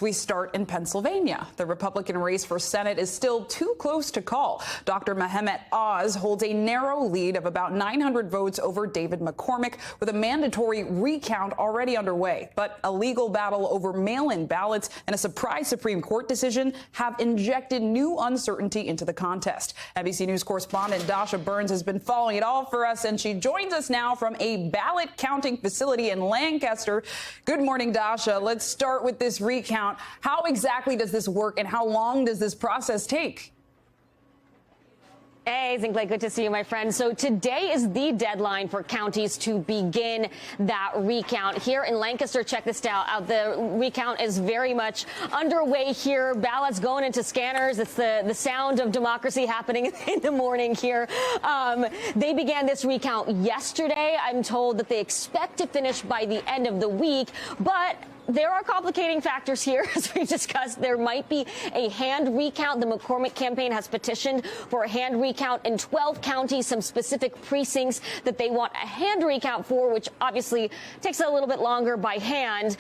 We start in Pennsylvania. The Republican race for Senate is still too close to call. Dr. Mehmet Oz holds a narrow lead of about 900 votes over David McCormick, with a mandatory recount already underway. But a legal battle over mail-in ballots and a surprise Supreme Court decision have injected new uncertainty into the contest. NBC News correspondent Dasha Burns has been following it all for us, and she joins us now from a ballot counting facility in Lancaster. Good morning, Dasha. Let's start with this recount. How exactly does this work, and how long does this process take? Hey, Zinkley, good to see you, my friend. So today is the deadline for counties to begin that recount. Here in Lancaster, check this out. The recount is very much underway here. Ballots going into scanners. It's the sound of democracy happening in the morning here. They began this recount yesterday. I'm told that they expect to finish by the end of the week, but there are complicating factors here, as we discussed. There might be a hand recount. The McCormick campaign has petitioned for a hand recount in 12 counties, some specific precincts that they want a hand recount for, which obviously takes a little bit longer by hand.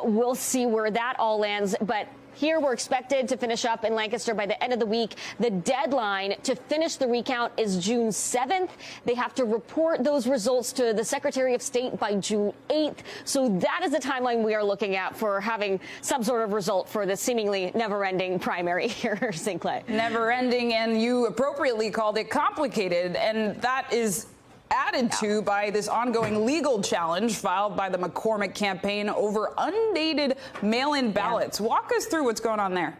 We'll see where that all lands. But here we're expected to finish up in Lancaster by the end of the week. The deadline to finish the recount is June 7th. They have to report those results to the Secretary of State by June 8th. So that is the timeline we are looking at for having some sort of result for the seemingly never-ending primary here, Sinclair. Never-ending, and you appropriately called it complicated, and that is added to by this ongoing legal challenge filed by the McCormick campaign over undated mail-in ballots. Walk us through what's going on there.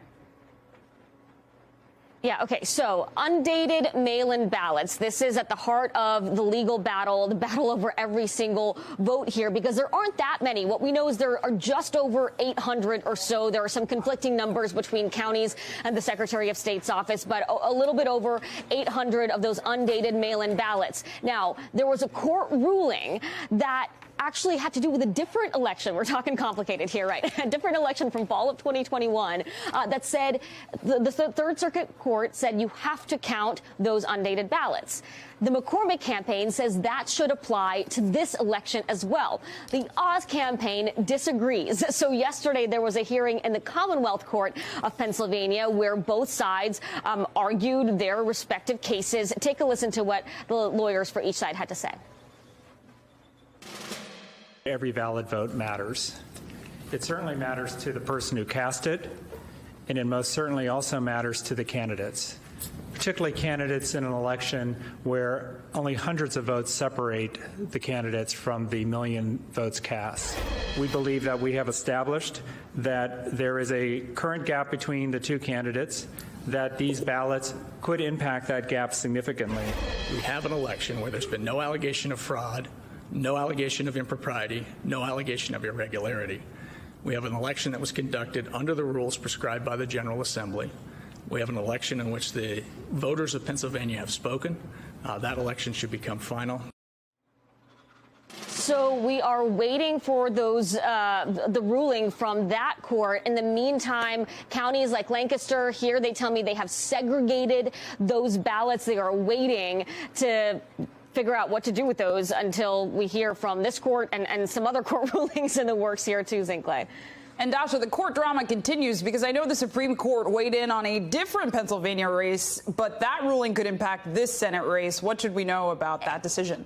Yeah, okay, so undated mail-in ballots. This is at the heart of the legal battle, the battle over every single vote here, because there aren't that many. What we know is there are just over 800 or so. There are some conflicting numbers between counties and the Secretary of State's office, but a little bit over 800 of those undated mail-in ballots. Now, there was a court ruling that actually had to do with a different election. We're talking complicated here, right? A different election from fall of 2021 that said the Third Circuit Court said you have to count those undated ballots. The McCormick campaign says that should apply to this election as well. The Oz campaign disagrees. So yesterday there was a hearing in the Commonwealth Court of Pennsylvania where both sides argued their respective cases. Take a listen to what the lawyers for each side had to say. Every valid vote matters. It certainly matters to the person who cast it, and it most certainly also matters to the candidates, particularly candidates in an election where only hundreds of votes separate the candidates from the million votes cast. We believe that we have established that there is a current gap between the two candidates, that these ballots could impact that gap significantly. We have an election where there's been no allegation of fraud, no allegation of impropriety, no allegation of irregularity. We have an election that was conducted under the rules prescribed by the General Assembly. We have an election in which the voters of Pennsylvania have spoken. That election should become final. So we are waiting for those the ruling from that court. In the meantime, counties like Lancaster here, they tell me they have segregated those ballots. They are waiting to figure out what to do with those until we hear from this court and some other court rulings in the works here too, Zinkley. And Dasha, the court drama continues because I know the Supreme Court weighed in on a different Pennsylvania race, but that ruling could impact this Senate race. What should we know about that decision?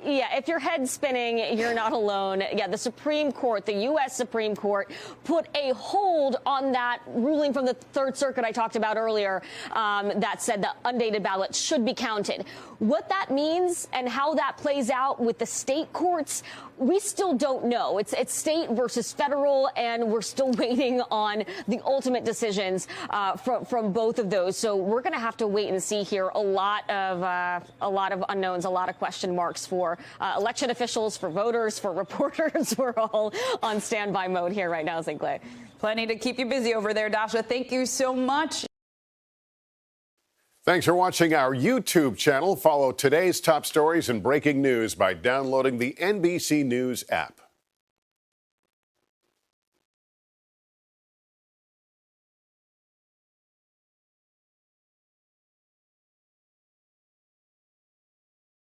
Yeah, if your head's spinning, you're not alone. Yeah, the Supreme Court, the U.S. Supreme Court, put a hold on that ruling from the Third Circuit I talked about earlier that said the undated ballot should be counted. What that means and how that plays out with the state courts, we still don't know. It's state versus federal, and we're still waiting on the ultimate decisions from both of those. So we're going to have to wait and see here. A lot of unknowns, a lot of question marks for election officials, for voters, for reporters. We're all on standby mode here right now, Zinkley. Plenty to keep you busy over there, Dasha. Thank you so much. Thanks for watching our YouTube channel. Follow today's top stories and breaking news by downloading the NBC News app.